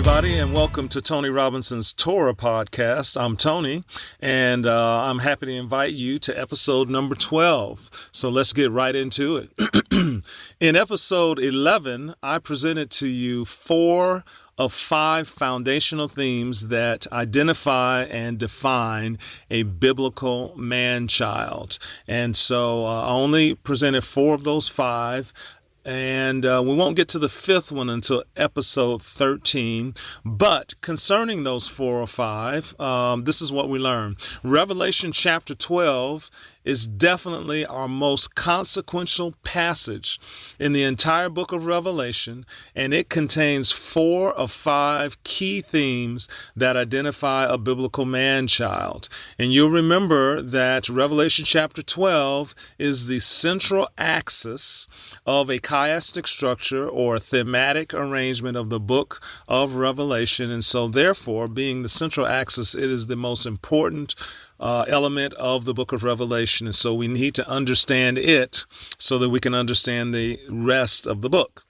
everybody, and welcome to Tony Robinson's Torah podcast. I'm Tony, and I'm happy to invite you to episode number 12. So let's get right into it. In episode 11, I presented to you 4 of 5 foundational themes that identify and define a biblical man-child. And so I only presented 4 of those 5. And we won't get to the 5th one until episode 13. But concerning those 4 or 5, this is what we learn. Revelation chapter 12 is definitely our most consequential passage in the entire book of Revelation, and it contains 4 of 5 key themes that identify a biblical man-child. And you'll remember that Revelation chapter 12 is the central axis of a chiastic structure or thematic arrangement of the book of Revelation. And so therefore, being the central axis, it is the most important element of the book of Revelation. And so we need to understand it so that we can understand the rest of the book.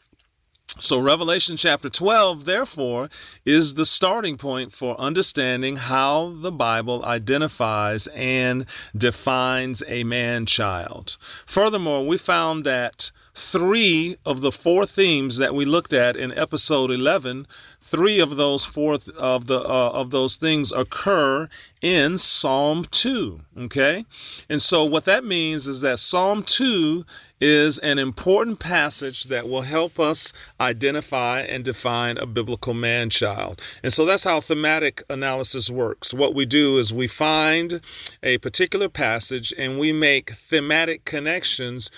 So Revelation chapter 12, therefore, is the starting point for understanding how the Bible identifies and defines a man-child. Furthermore, we found that 3 of the 4 themes that we looked at in episode 11, 3 of those those things occur in Psalm 2. Okay, and so what that means is that Psalm 2 is an important passage that will help us identify and define a biblical man-child. And so that's how thematic analysis works. What we do is we find a particular passage and we make thematic connections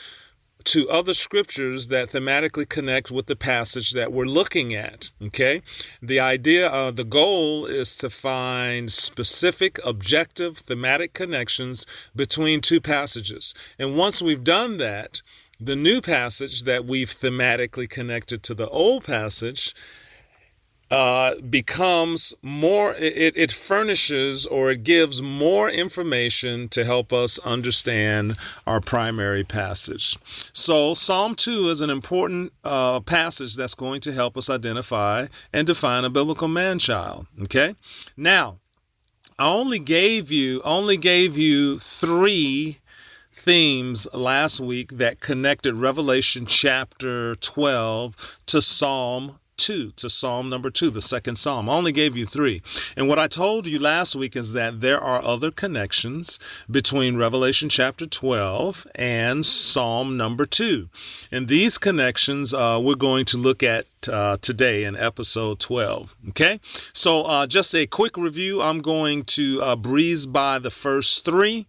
to other scriptures that thematically connect with the passage that we're looking at. Okay, the goal is to find specific, objective, thematic connections between 2 passages. And once we've done that, the new passage that we've thematically connected to the old passage becomes more, it furnishes or it gives more information to help us understand our primary passage. So Psalm 2 is an important passage that's going to help us identify and define a biblical man-child. Okay, now I only gave you 3 themes last week that connected Revelation chapter 12 to Psalm number 2, the second Psalm. I only gave you 3. And what I told you last week is that there are other connections between Revelation chapter 12 and Psalm number 2. And these connections we're going to look at today in episode 12. Okay, so just a quick review. I'm going to breeze by the first 3.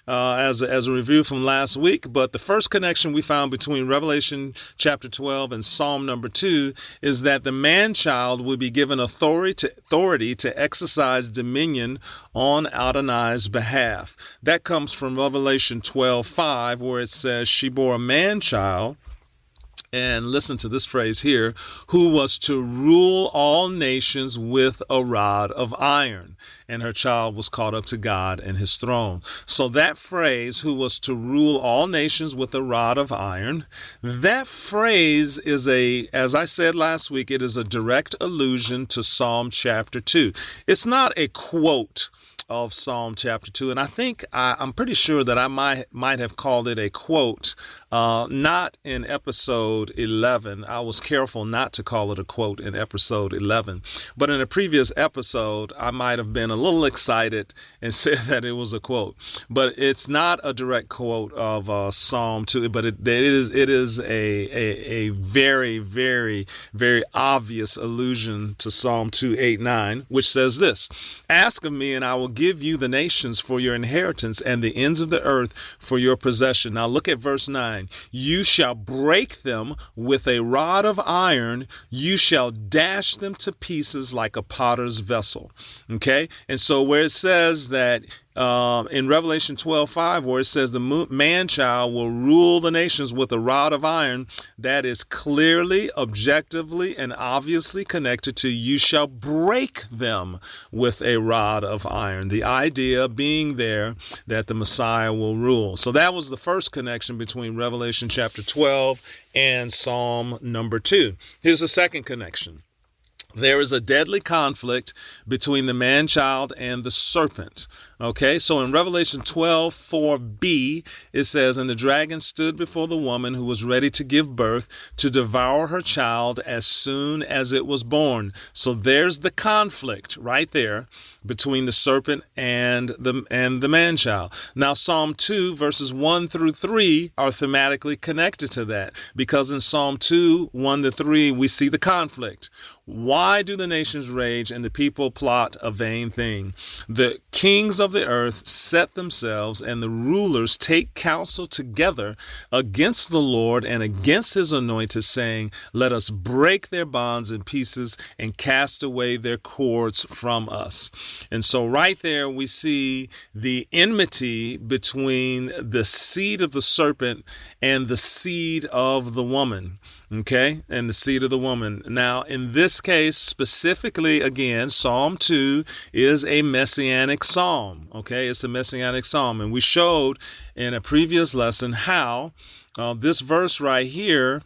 As a review from last week. But the first connection we found between Revelation chapter 12 and Psalm number 2 is that the man-child will be given authority to exercise dominion on Adonai's behalf. That comes from Revelation 12:5, where it says, she bore a man-child, and listen to this phrase here, who was to rule all nations with a rod of iron. And her child was caught up to God and his throne. So that phrase, who was to rule all nations with a rod of iron, that phrase is as I said last week, it is a direct allusion to Psalm chapter 2. It's not a quote of Psalm chapter 2. And I think I'm pretty sure that I might have called it a quote, not in episode 11. I was careful not to call it a quote in episode 11. But in a previous episode, I might have been a little excited and said that it was a quote. But it's not a direct quote of Psalm 2, but it is a very, very, very obvious allusion to Psalm 2:8-9, which says this, ask of me and I will give you the nations for your inheritance and the ends of the earth for your possession. Now look at verse 9. You shall break them with a rod of iron. You shall dash them to pieces like a potter's vessel. Okay. And so where it says that in Revelation 12:5, where it says the man-child will rule the nations with a rod of iron, that is clearly, objectively, and obviously connected to you shall break them with a rod of iron. The idea being there that the Messiah will rule. So that was the first connection between Revelation chapter 12 and Psalm number 2. Here's the second connection. There is a deadly conflict between the man-child and the serpent. Okay, so in Revelation 12:4b, it says, "And the dragon stood before the woman who was ready to give birth to devour her child as soon as it was born." So there's the conflict right there between the serpent and the man-child. Now, Psalm 2 verses 1 through 3 are thematically connected to that, because in Psalm 2, 1 to 3, we see the conflict. Why do the nations rage and the people plot a vain thing? The kings of the earth set themselves, and the rulers take counsel together against the Lord and against his anointed, saying, "Let us break their bonds in pieces and cast away their cords from us." And so right there we see the enmity between the seed of the serpent and the seed of the woman. Okay, and the seed of the woman. Now, in this case, specifically, again, Psalm 2 is a messianic psalm. Okay, it's a messianic psalm. And we showed in a previous lesson how this verse right here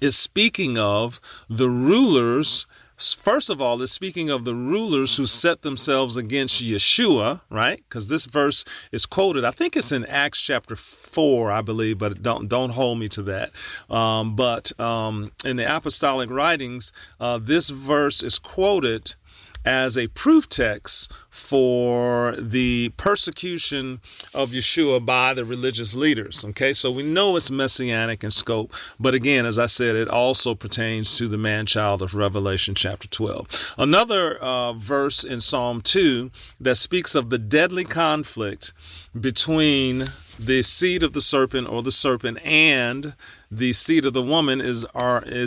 is speaking of the rulers. First of all, it's speaking of the rulers who set themselves against Yeshua, right? Because this verse is quoted. I think it's in Acts chapter 4, I believe, but don't hold me to that. But in the apostolic writings, this verse is quoted as a proof text for the persecution of Yeshua by the religious leaders. Okay, so we know it's messianic in scope, but again, as I said, it also pertains to the man-child of Revelation chapter 12. Another verse in Psalm 2 that speaks of the deadly conflict between the seed of the serpent, or the serpent, and the seed of the woman is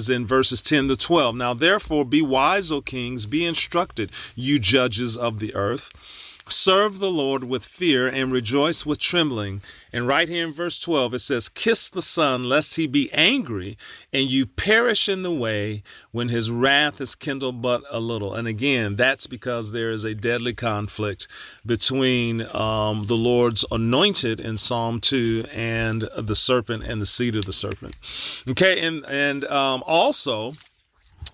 in verses 10 to 12. "Now therefore be wise, O kings, be instructed, you judges of the earth. Serve the Lord with fear and rejoice with trembling." And right here in verse 12, it says, "Kiss the Son, lest he be angry, and you perish in the way when his wrath is kindled but a little." And again, that's because there is a deadly conflict between the Lord's anointed in Psalm 2 and the serpent and the seed of the serpent. Okay, and also,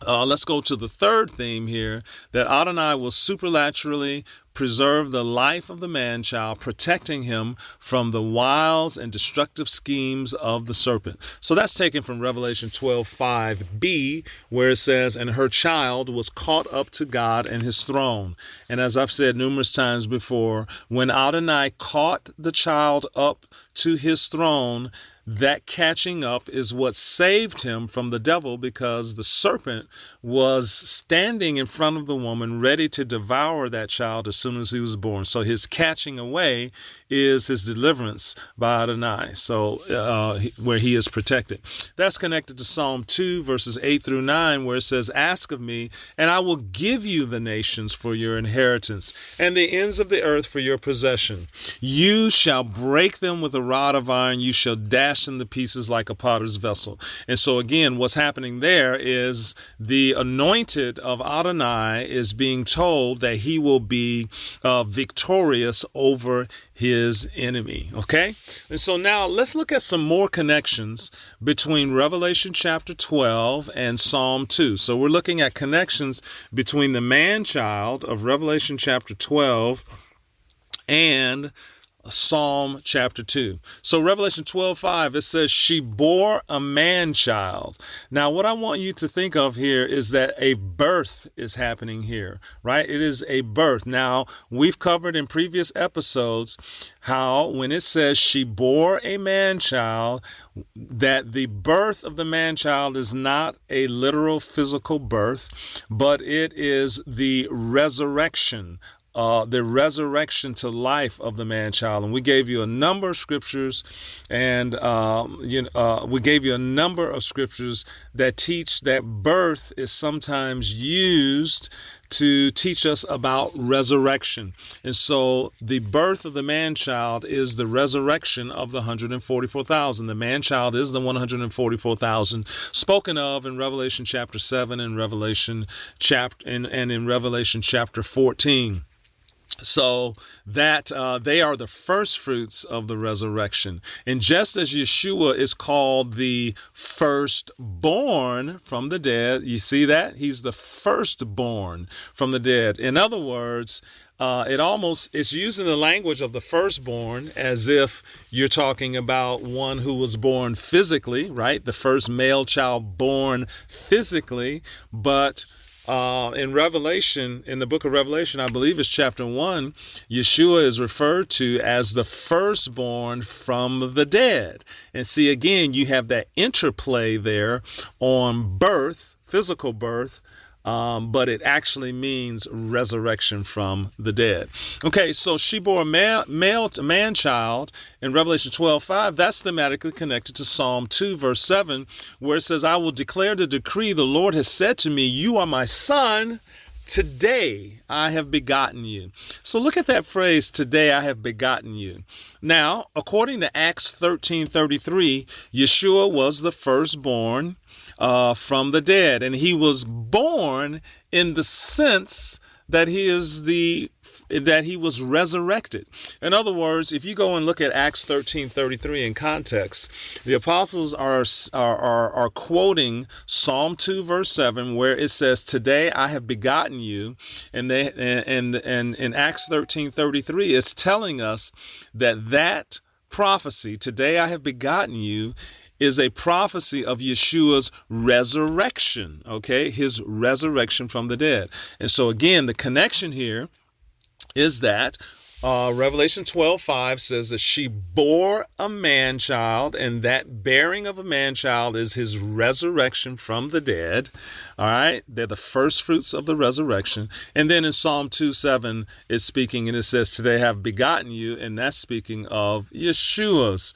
let's go to the third theme here, that Adonai will supernaturally preserve the life of the man-child, protecting him from the wiles and destructive schemes of the serpent. So that's taken from Revelation 12:5b, where it says, "And her child was caught up to God and his throne." And as I've said numerous times before, when Adonai caught the child up to his throne, that catching up is what saved him from the devil, because the serpent was standing in front of the woman ready to devour that child as soon as he was born. So his catching away is his deliverance by Adonai, so where he is protected. That's connected to Psalm 2 verses 8 through 9, where it says, "Ask of me, and I will give you the nations for your inheritance, and the ends of the earth for your possession. You shall break them with a rod of iron, you shall dash them to pieces like a potter's vessel." And so again, what's happening there is the anointed of Adonai is being told that he will be victorious over his enemy. Okay, and so now let's look at some more connections between Revelation chapter 12 and Psalm 2. So we're looking at connections between the man-child of Revelation chapter 12 and Psalm chapter 2. So Revelation 12:5, it says, "She bore a man-child." Now, what I want you to think of here is that a birth is happening here, right? It is a birth. Now, we've covered in previous episodes how when it says she bore a man-child, that the birth of the man-child is not a literal physical birth, but it is the resurrection to life of the man-child. And we gave you a number of scriptures, and we gave you a number of scriptures that teach that birth is sometimes used to teach us about resurrection. And so the birth of the man-child is the resurrection of the 144,000. The man-child is the 144,000 spoken of in Revelation chapter 7 and in Revelation chapter 14. So that they are the first fruits of the resurrection. And just as Yeshua is called the firstborn from the dead, you see that? He's the firstborn from the dead. In other words, it's using the language of the firstborn as if you're talking about one who was born physically, right? The first male child born physically, but in Revelation, in the book of Revelation, I believe it's chapter 1, Yeshua is referred to as the firstborn from the dead. And see, again, you have that interplay there on birth, physical birth, but it actually means resurrection from the dead. Okay, so she bore a man-child in Revelation 12:5. That's thematically connected to Psalm 2, verse 7, where it says, I will declare the decree, the Lord has said to me, you are my son, today I have begotten you. So look at that phrase, today I have begotten you. Now, according to Acts 13:33, Yeshua was the firstborn from the dead, and he was born in the sense that he was resurrected. In other words, if you go and look at Acts 13:33 in context, the apostles are quoting Psalm 2 verse 7, where it says, "Today I have begotten you," and in Acts 13:33, it's telling us that prophecy, "Today I have begotten you," is a prophecy of Yeshua's resurrection, okay? His resurrection from the dead. And so again, the connection here is that Revelation 12:5 says that she bore a man-child, and that bearing of a man-child is his resurrection from the dead. All right, they're the first fruits of the resurrection. And then in Psalm 2:7, it's speaking, and it says, "Today I have begotten you," and that's speaking of Yeshua's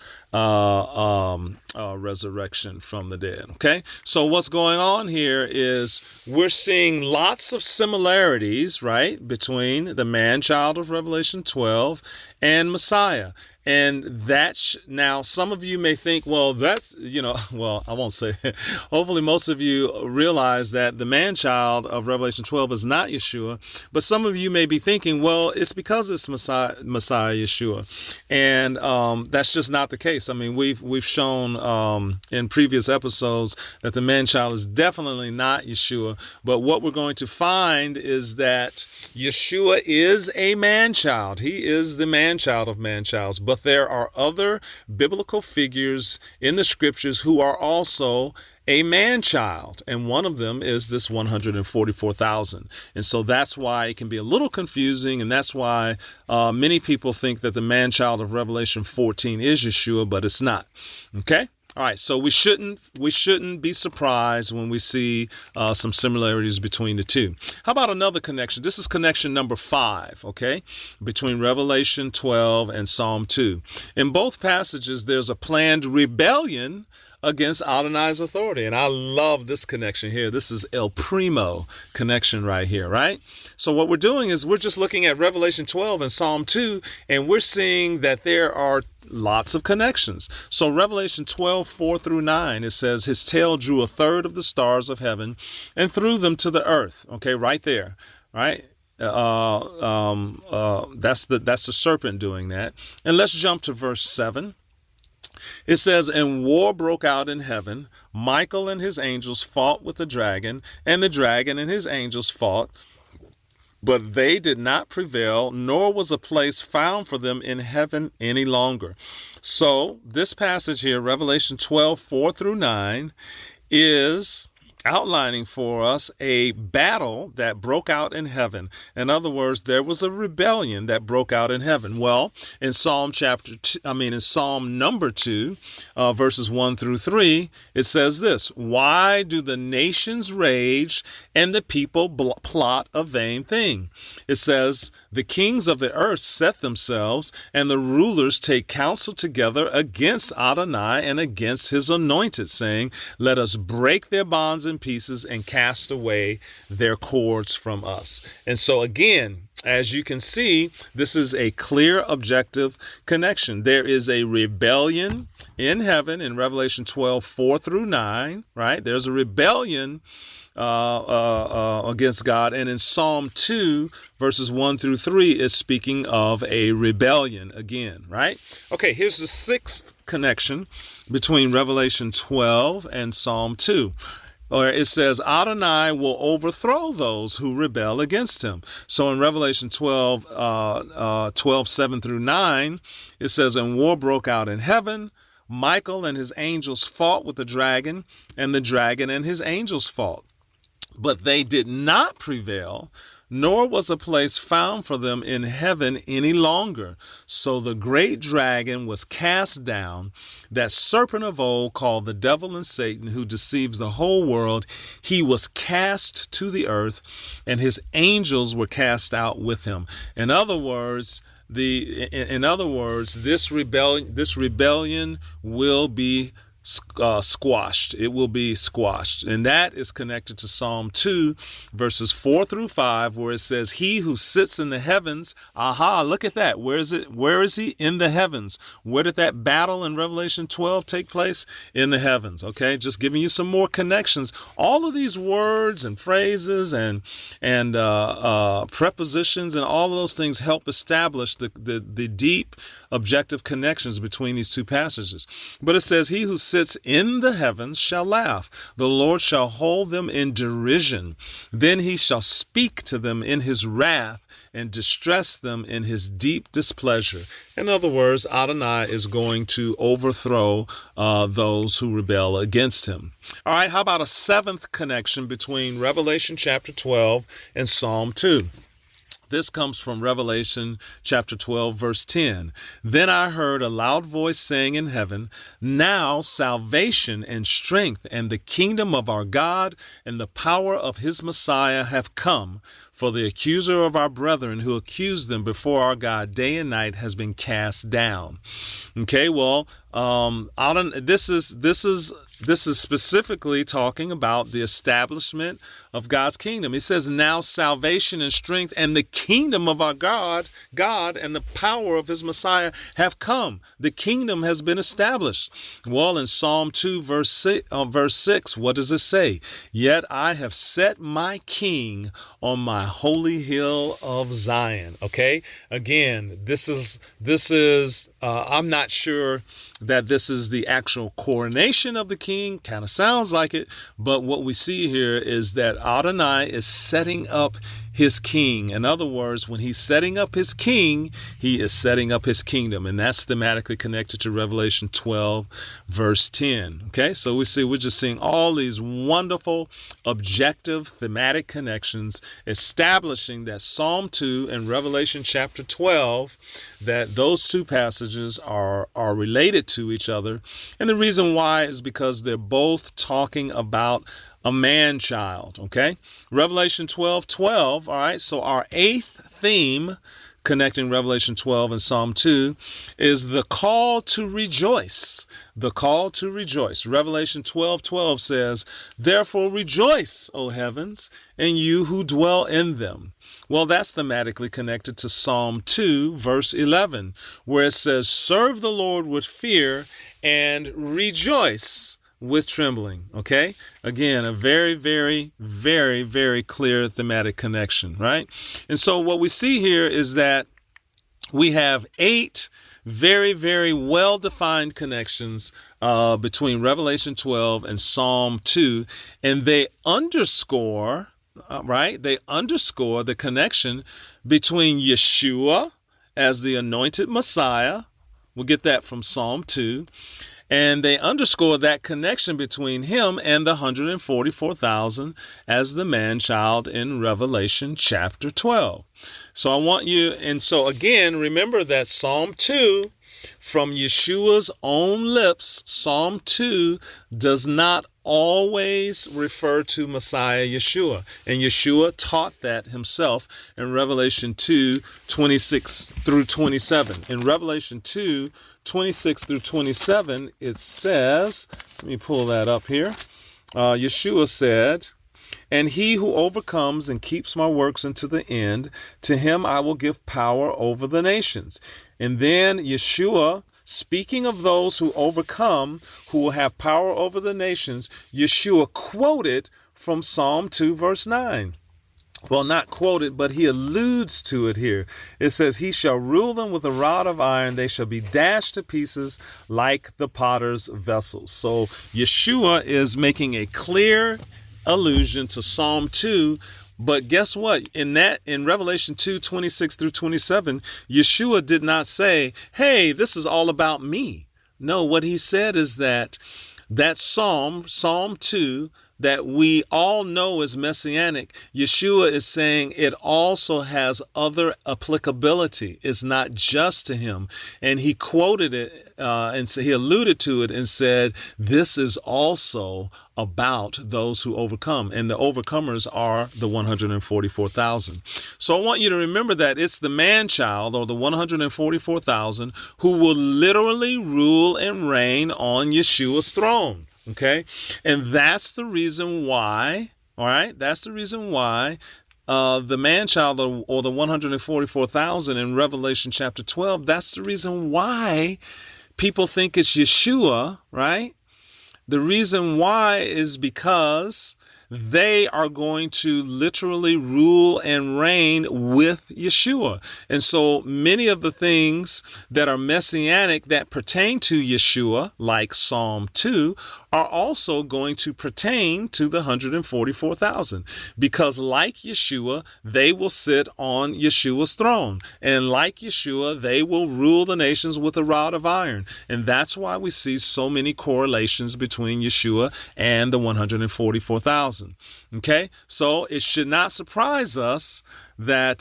resurrection from the dead. Okay, so what's going on here is we're seeing lots of similarities, right, between the man-child of Revelation 12 and Messiah. And now some of you may think, well, that's, well, I won't say, hopefully most of you realize that the man-child of Revelation 12 is not Yeshua, but some of you may be thinking, well, it's because it's Messiah Yeshua. And that's just not the case. I mean, we've shown in previous episodes that the man-child is definitely not Yeshua, but what we're going to find is that Yeshua is a man-child. He is the man-child of man-childs, but there are other biblical figures in the scriptures who are also a man-child, and one of them is this 144,000. And so that's why it can be a little confusing, and that's why many people think that the man-child of Revelation 14 is Yeshua, but it's not. Okay? All right, so we shouldn't be surprised when we see some similarities between the two. How about another connection? This is connection number 5, okay, between Revelation 12 and Psalm 2. In both passages, there's a planned rebellion against Adonai's authority. And I love this connection here. This is El Primo connection right here, right? So what we're doing is we're just looking at Revelation 12 and Psalm 2, and we're seeing that there are lots of connections. So Revelation 12:4-9, it says, "His tail drew a third of the stars of heaven and threw them to the earth." Okay, right there, right? That's the serpent doing that. And let's jump to verse 7. It says, "And war broke out in heaven. Michael and his angels fought with the dragon, and the dragon and his angels fought. But they did not prevail, nor was a place found for them in heaven any longer." So this passage here, Revelation 12:4-9, is outlining for us a battle that broke out in heaven. In other words, there was a rebellion that broke out in heaven. Well, in Psalm number 2, verses 1-3, it says this: "Why do the nations rage and the people plot a vain thing?" It says, "The kings of the earth set themselves, and the rulers take counsel together against Adonai and against his anointed, saying, let us break their bonds in pieces and cast away their cords from us." And so again, As you can see, this is a clear objective connection. There is a rebellion in heaven in Revelation 12, 4 through 9, right? There's a rebellion against God. And in Psalm 2, verses 1 through 3 is speaking of a rebellion again, right? Okay, here's the sixth connection between Revelation 12 and Psalm 2. Or it says, Adonai will overthrow those who rebel against him. So in Revelation 12, 7 through 9, it says, and war broke out in heaven. Michael and his angels fought with the dragon, and the dragon and his angels fought. But they did not prevail, nor was a place found for them in heaven any longer. So the great dragon was cast down, that serpent of old called the devil and Satan, who deceives the whole world. He was cast to the earth, and his angels were cast out with him. In other words, this rebellion will be squashed. It will be squashed. And that is connected to Psalm 2, verses 4 through 5, where it says, he who sits in the heavens, look at that. Where is it? Where is he? In the heavens. Where did that battle in Revelation 12 take place? In the heavens. Okay, just giving you some more connections. All of these words and phrases and prepositions and all of those things help establish the deep objective connections between these two passages. But it says, he who sits in the heavens shall laugh. The Lord shall hold them in derision. Then he shall speak to them in his wrath and distress them in his deep displeasure. In other words, Adonai is going to overthrow those who rebel against him. All right, how about a seventh connection between Revelation chapter 12 and Psalm 2? This comes from Revelation chapter 12, verse 10. Then I heard a loud voice saying in heaven, now salvation and strength and the kingdom of our God and the power of his Messiah have come. For the accuser of our brethren who accused them before our God day and night has been cast down. Okay, well, this is specifically talking about the establishment of God's kingdom. He says, now salvation and strength and the kingdom of our God and the power of his Messiah have come. The kingdom has been established. Well, in Psalm 2, verse 6, what does it say? Yet I have set my king on my holy hill of Zion. Okay, again, this is I'm not sure that this is the actual coronation of the king. Kind of sounds like it, but what we see here is that Adonai is setting up his king. In other words, when he's setting up his king, he is setting up his kingdom. And that's thematically connected to Revelation 12, verse 10. Okay, so we're just seeing all these wonderful, objective, thematic connections establishing that Psalm 2 and Revelation chapter 12, that those two passages are related to each other. And the reason why is because they're both talking about a man-child, okay? Revelation 12:12, all right? So our eighth theme connecting Revelation 12 and Psalm 2 is the call to rejoice. The call to rejoice. Revelation 12:12 says, therefore rejoice, O heavens, and you who dwell in them. Well, that's thematically connected to Psalm 2, verse 11, where it says, serve the Lord with fear and rejoice with trembling. Okay, again, a very, very, very, very clear thematic connection, right? And so what we see here is that we have 8 very, very well-defined connections between Revelation 12 and Psalm 2, and they underscore, they underscore the connection between Yeshua as the anointed Messiah. We'll get that from Psalm 2. And they underscore that connection between him and the 144,000 as the man-child in Revelation chapter 12. So I want you, and so again, remember that Psalm 2, from Yeshua's own lips, Psalm 2 does not always refer to Messiah Yeshua. And Yeshua taught that himself in Revelation 2, 26 through 27. In Revelation 2, 26 through 27, it says, let me pull that up here. Yeshua said, And he who overcomes and keeps my works unto the end, to him I will give power over the nations. And then Yeshua, speaking of those who overcome, who will have power over the nations, Yeshua quoted from Psalm 2, verse 9. Well, not quoted, but he alludes to it here. It says, he shall rule them with a rod of iron. They shall be dashed to pieces like the potter's vessels. So Yeshua is making a clear allusion to Psalm 2. But guess what? In Revelation 2:26 through 27, Yeshua did not say, hey, this is all about me. No, what he said is that Psalm 2, that we all know is messianic, Yeshua is saying it also has other applicability. It's not just to him. And he quoted it and so he alluded to it and said, this is also about those who overcome. And the overcomers are the 144,000. So I want you to remember that it's the man-child, or the 144,000, who will literally rule and reign on Yeshua's throne. Okay, and that's the reason why, all right, that's the reason why the man-child, or the 144,000 in Revelation chapter 12, that's the reason why people think it's Yeshua, right? The reason why is because they are going to literally rule and reign with Yeshua. And so many of the things that are messianic that pertain to Yeshua, like Psalm 2, are also going to pertain to the 144,000, because like Yeshua, they will sit on Yeshua's throne. And like Yeshua, they will rule the nations with a rod of iron. And that's why we see so many correlations between Yeshua and the 144,000. Okay, so it should not surprise us that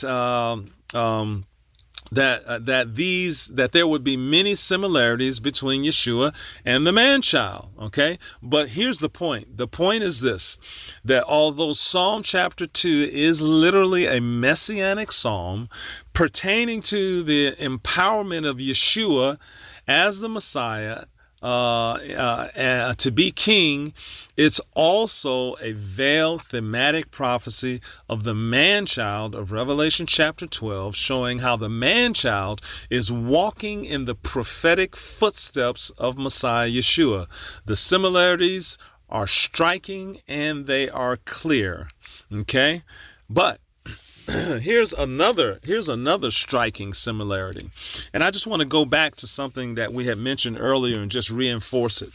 that there would be many similarities between Yeshua and the man-child. Okay, but here's the point. The point is this: that although Psalm chapter 2 is literally a messianic psalm pertaining to the empowerment of Yeshua as the Messiah, to be king, it's also a veiled thematic prophecy of the man-child of Revelation chapter 12, showing how the man-child is walking in the prophetic footsteps of Messiah Yeshua. The similarities are striking and they are clear. Okay, but here's another striking similarity. And I just want to go back to something that we had mentioned earlier and just reinforce it.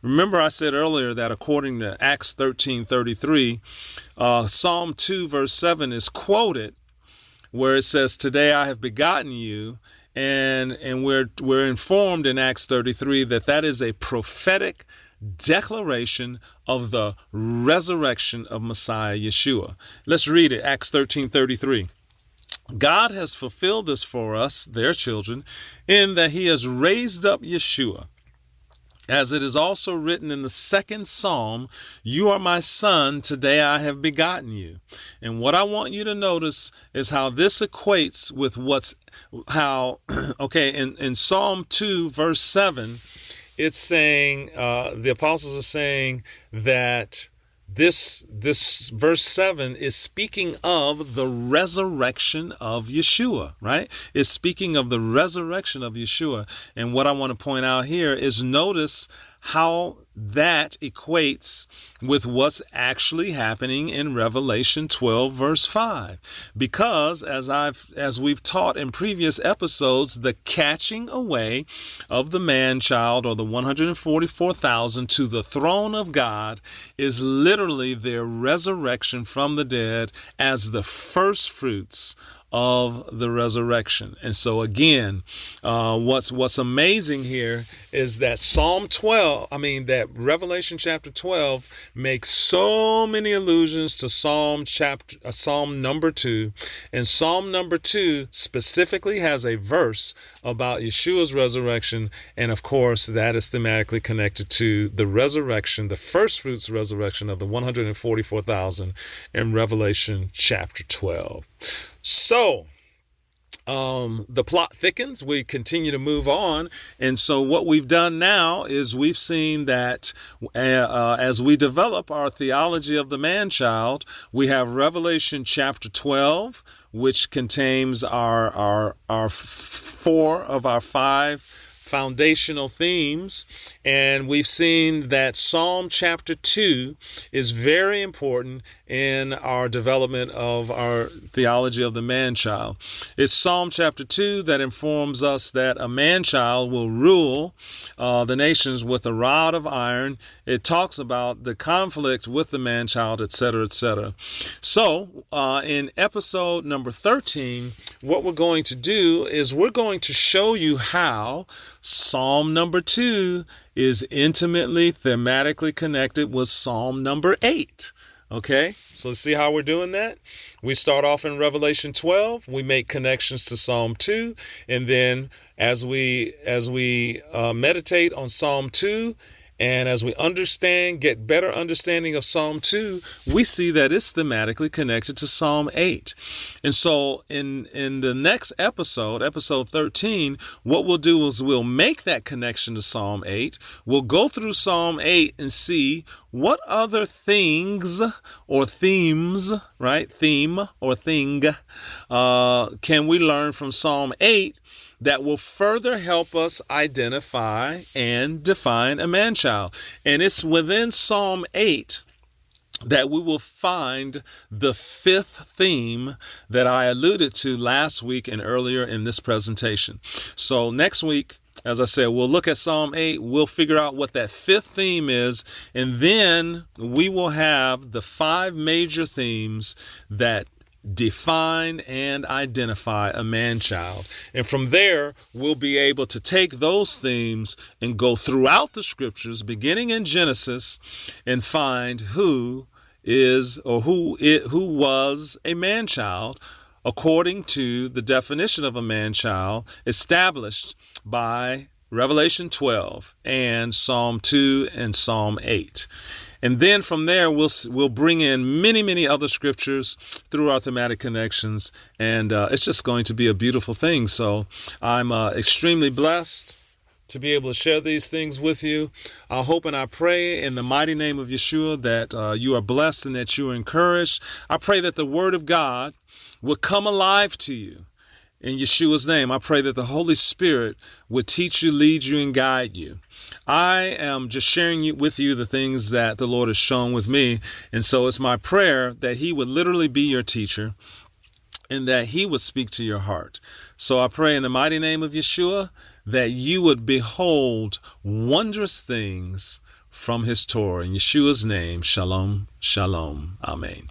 Remember, I said earlier that according to Acts 13:33, Psalm 2 verse 7 is quoted where it says, today I have begotten you. And we're informed in Acts 33 that is a prophetic declaration of the resurrection of Messiah Yeshua. Let's read it. Acts 13:33. God has fulfilled this for us, their children, in that he has raised up Yeshua. As it is also written in the second Psalm, you are my son, today I have begotten you. And what I want you to notice is how this equates with in Psalm 2 verse 7, it's saying, the apostles are saying that this verse 7 is speaking of the resurrection of Yeshua, right? It's speaking of the resurrection of Yeshua. And what I want to point out here is notice how that equates with what's actually happening in Revelation 12 verse 5. Because as we've taught in previous episodes, the catching away of the man-child, or the 144,000, to the throne of God is literally their resurrection from the dead as the first fruits of the resurrection. And so again, what's amazing here is that that Revelation chapter 12 makes so many allusions to Psalm number 2. And Psalm number 2 specifically has a verse about Yeshua's resurrection. And of course, that is thematically connected to the resurrection, the first fruits resurrection of the 144,000 in Revelation chapter 12. So, the plot thickens. We continue to move on. And so what we've done now is we've seen that as we develop our theology of the man-child, we have Revelation chapter 12, which contains our four of our five foundational themes, and we've seen that Psalm chapter 2 is very important in our development of our theology of the man-child. It's Psalm chapter 2 that informs us that a man-child will rule the nations with a rod of iron. It talks about the conflict with the man-child, etc., etc. So in episode number 13, what we're going to do is we're going to show you how Psalm number 2 is intimately thematically connected with Psalm number 8. Okay, so let's see how we're doing that. We start off in Revelation 12. We make connections to Psalm 2, and then as we meditate on Psalm 2, and as we get better understanding of Psalm 2, we see that it's thematically connected to Psalm 8. And so in the next episode, episode 13, what we'll do is we'll make that connection to Psalm 8. We'll go through Psalm 8 and see what other things or themes, right? Theme or thing, can we learn from Psalm 8 that will further help us identify and define a man-child. And it's within Psalm 8 that we will find the fifth theme that I alluded to last week and earlier in this presentation. So next week, as I said, we'll look at Psalm 8. We'll figure out what that fifth theme is, and then we will have the five major themes that define and identify a man-child. And from there, we'll be able to take those themes and go throughout the scriptures, beginning in Genesis, and find who was a man-child according to the definition of a man-child established by Revelation 12 and Psalm 2 and Psalm 8. And then from there, we'll bring in many other scriptures through our thematic connections, and it's just going to be a beautiful thing. So I'm extremely blessed to be able to share these things with you. I hope and I pray in the mighty name of Yeshua that you are blessed and that you are encouraged. I pray that the Word of God will come alive to you. In Yeshua's name, I pray that the Holy Spirit would teach you, lead you, and guide you. I am just sharing with you the things that the Lord has shown with me. And so it's my prayer that He would literally be your teacher and that He would speak to your heart. So I pray in the mighty name of Yeshua that you would behold wondrous things from His Torah. In Yeshua's name, shalom, shalom, amen.